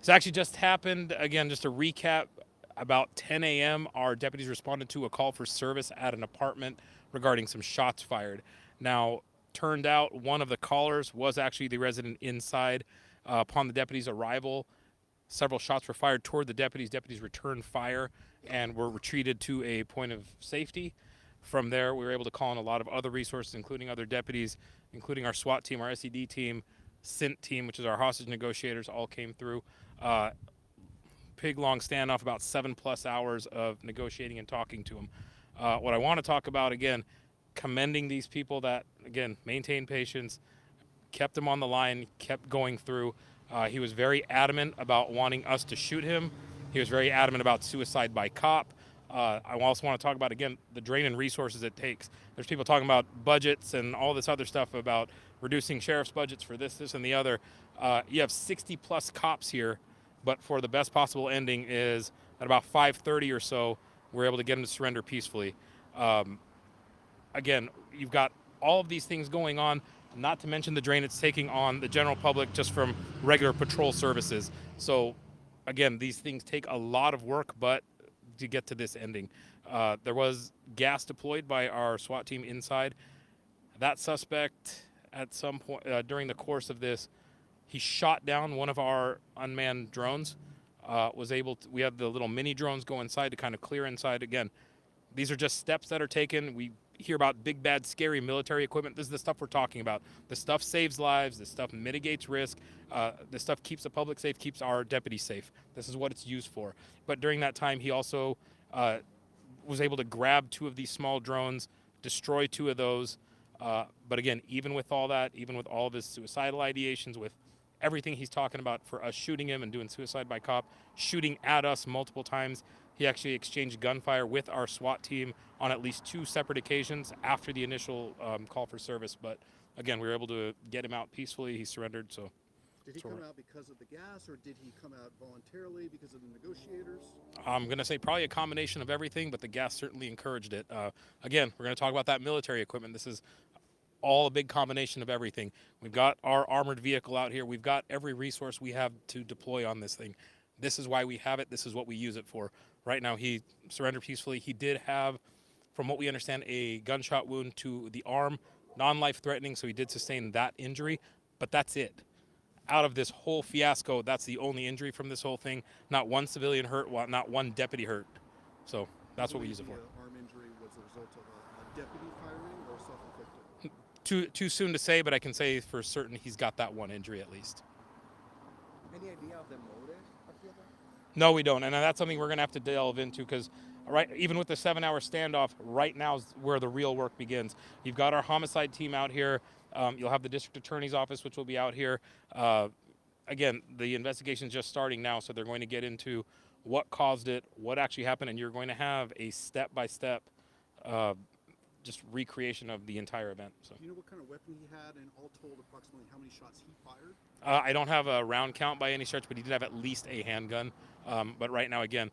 This actually just happened. Again, just to recap, about 10 a.m., our deputies responded to a call for service at an apartment regarding some shots fired. Now, turned out one of the callers was actually the resident inside. Upon the deputies' arrival, several shots were fired toward the deputies. Deputies returned fire and were retreated to a point of safety. From there, we were able to call in a lot of other resources, including other deputies, including our SWAT team, our SED team, SINT team, which is our hostage negotiators, all came through. Pig long standoff, about 7+ hours of negotiating and talking to him. What I want to talk about, again, commending these people that, again, maintained patience, kept him on the line, kept going through. He was very adamant about wanting us to shoot him. He was very adamant about suicide by cop. I also want to talk about, again, the drain and resources it takes. There's people talking about budgets and all this other stuff about reducing sheriff's budgets for this, and the other. You have 60+ cops here, but for the best possible ending is at about 5:30 or so, we're able to get him to surrender peacefully. Again, you've got all of these things going on, not to mention the drain it's taking on the general public just from regular patrol services. So, again, these things take a lot of work, but to get to this ending. There was gas deployed by our SWAT team inside. That suspect, at some point during the course of this, he shot down one of our unmanned drones. We have the little mini drones go inside to kind of clear inside. Again, these are just steps that are taken. We hear about big, bad, scary military equipment. This is the stuff we're talking about. This stuff saves lives. This stuff mitigates risk. This stuff keeps the public safe, keeps our deputies safe. This is what it's used for. But during that time, he also was able to grab 2 of these small drones, destroy 2 of those. But again, even with all that, even with all of his suicidal ideations, with everything he's talking about for us shooting him and doing suicide by cop, shooting at us multiple times, he actually exchanged gunfire with our SWAT team on at least 2 separate occasions after the initial call for service. But again, we were able to get him out peacefully. He surrendered. So, did he come out because of the gas, or did he come out voluntarily because of the negotiators? I'm going to say probably a combination of everything, but the gas certainly encouraged it. Again, we're going to talk about that military equipment. This is all a big combination of everything. We've got our armored vehicle out here. We've got every resource we have to deploy on this thing. This is why we have it. This is what we use it for. Right now, he surrendered peacefully. He did have, from what we understand, a gunshot wound to the arm, non-life threatening, so he did sustain that injury, but that's it. Out of this whole fiasco, that's the only injury from this whole thing. Not one civilian hurt, not one deputy hurt. So that's what we use it for. The arm injury was the result of a deputy firing or self-inflicted? Too soon to say, but I can say for certain he's got that one injury at least. Any idea of the motive of the event? No, we don't, and that's something we're going to have to delve into because even with the 7-hour standoff, right now is where the real work begins. You've got our homicide team out here. You'll have the district attorney's office, which will be out here. Again, the investigation is just starting now, so they're going to get into what caused it, what actually happened, and you're going to have a step-by-step just recreation of the entire event. So. Do you know what kind of weapon he had, and all told, approximately how many shots he fired? I don't have a round count by any stretch, but he did have at least a handgun. But right now, again,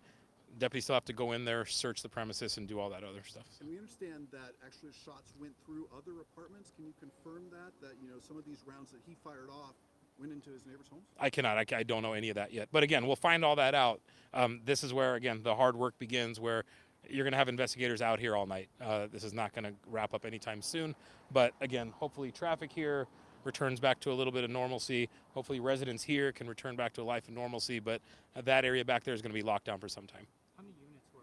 deputies still have to go in there, search the premises, and do all that other stuff. And we understand that actually shots went through other apartments. Can you confirm that some of these rounds that he fired off went into his neighbors' homes? I cannot. I don't know any of that yet. But again, we'll find all that out. This is where, again, the hard work begins, where you're going to have investigators out here all night. This is not going to wrap up anytime soon. But again, hopefully traffic here returns back to a little bit of normalcy. Hopefully residents here can return back to a life of normalcy. But that area back there is going to be locked down for some time. How many units were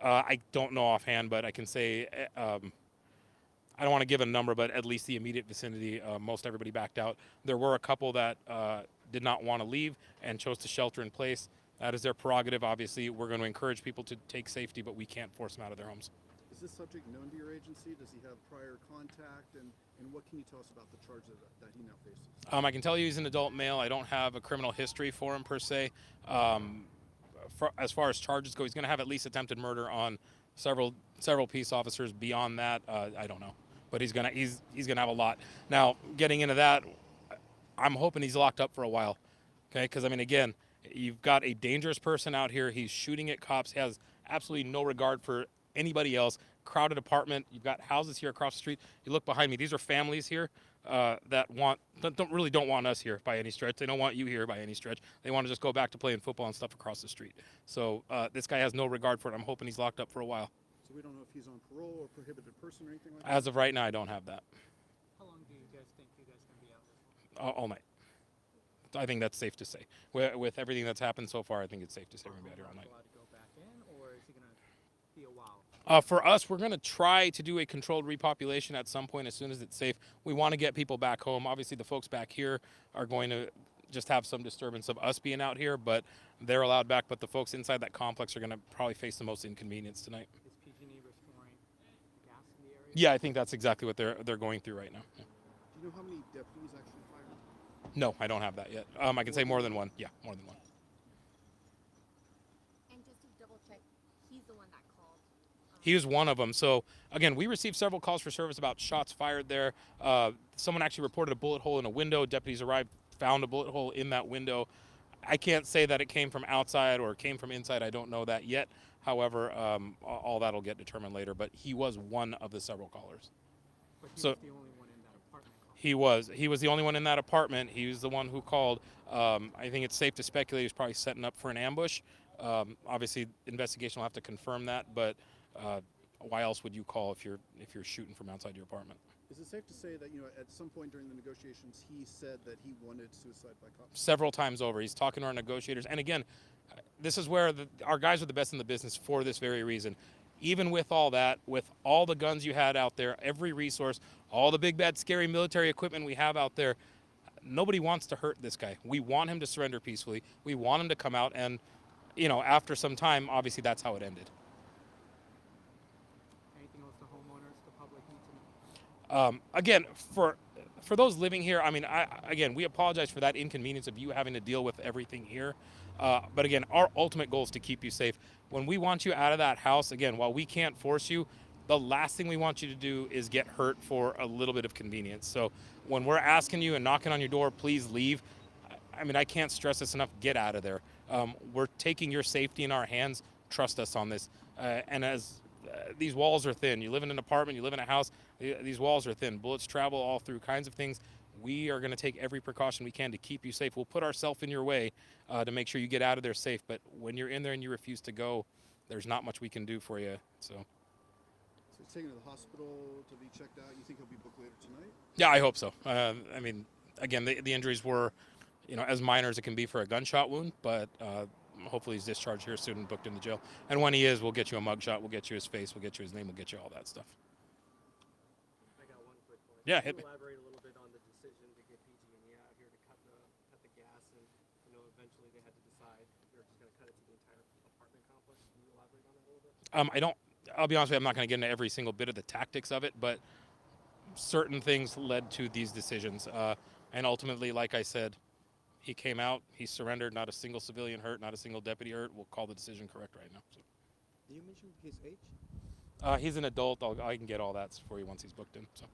evacuated? I don't know offhand, but I can say, I don't want to give a number, but at least the immediate vicinity, most everybody backed out. There were a couple that did not want to leave and chose to shelter in place. That is their prerogative. Obviously, we're going to encourage people to take safety, but we can't force them out of their homes. Is this subject known to your agency? Does he have prior contact? And what can you tell us about the charges that he now faces? I can tell you he's an adult male. I don't have a criminal history for him per se. As far as charges go, he's going to have at least attempted murder on several peace officers. Beyond that, I don't know. But he's gonna have a lot. Now, getting into that, I'm hoping he's locked up for a while. Okay, because I mean, again, you've got a dangerous person out here. He's shooting at cops. He has absolutely no regard for anybody else. Crowded apartment. You've got houses here across the street. You look behind me. These are families here. that don't want us here by any stretch. They don't want you here by any stretch. They want to just go back to playing football and stuff across the street. So this guy has no regard for it. I'm hoping he's locked up for a while. So we don't know if he's on parole or prohibited person or anything like that? As of right now, I don't have that. How long do you guys think you guys can be out there for? All night. I think that's safe to say. With everything that's happened so far, I think it's safe to say we're going to be out here all night. Allowed to go back in, or is he gonna be a while? For us, we're going to try to do a controlled repopulation at some point as soon as it's safe. We want to get people back home. Obviously, the folks back here are going to just have some disturbance of us being out here, but they're allowed back. But the folks inside that complex are going to probably face the most inconvenience tonight. Is PG&E restoring gas in the area? Yeah, I think that's exactly what they're going through right now. Yeah. Do you know how many deputies actually fired? No, I don't have that yet. I can say more than one. Yeah, more than one. And just to double check, he's the one that called. He was one of them. So, again, we received several calls for service about shots fired there. Someone actually reported a bullet hole in a window. Deputies arrived, found a bullet hole in that window. I can't say that it came from outside or came from inside. I don't know that yet. However, all that will get determined later. But he was one of the several callers. But he So- was the only one in that apartment complex. He was the only one in that apartment. He was the one who called. I think it's safe to speculate he was probably setting up for an ambush. Obviously, investigation will have to confirm that. But why else would you call if you're shooting from outside your apartment? Is it safe to say that, at some point during the negotiations, he said that he wanted suicide by cop? Several times over, he's talking to our negotiators. And again, this is where our guys are the best in the business for this very reason. Even with all that, with all the guns you had out there, every resource, all the big, bad, scary military equipment we have out there, nobody wants to hurt this guy. We want him to surrender peacefully. We want him to come out. And, after some time, obviously that's how it ended. Anything else the homeowners, the public need to know? Again, for those living here, I mean, we apologize for that inconvenience of you having to deal with everything here. But again, our ultimate goal is to keep you safe. When we want you out of that house, again, while we can't force you, the last thing we want you to do is get hurt for a little bit of convenience. So when we're asking you and knocking on your door, please leave. I mean, I can't stress this enough. Get out of there. We're taking your safety in our hands. Trust us on this. And as these walls are thin. You live in an apartment, you live in a house, these walls are thin. Bullets travel all through kinds of things. We are going to take every precaution we can to keep you safe. We'll put ourselves in your way to make sure you get out of there safe. But when you're in there and you refuse to go, there's not much we can do for you. So he's taken to the hospital to be checked out. You think he'll be booked later tonight? yeah, I hope so. I mean, again, the injuries were, as minor as it can be for a gunshot wound, but hopefully he's discharged here soon and booked into jail. And when he is, we'll get you a mugshot, we'll get you his face, we'll get you his name, we'll get you all that stuff. I got one quick one. Yeah, Can hit you me. elaborate a little bit on the decision to get PG&E out here to cut the gas, and eventually they had to decide they're just going to cut it to the entire apartment complex. Can you elaborate on that a little bit? I'll be honest with you, I'm not going to get into every single bit of the tactics of it, but certain things led to these decisions. And ultimately, like I said, he came out, he surrendered, not a single civilian hurt, not a single deputy hurt. We'll call the decision correct right now. So, Did you mention his age? he's an adult. I can get all that for you once he's booked in. So.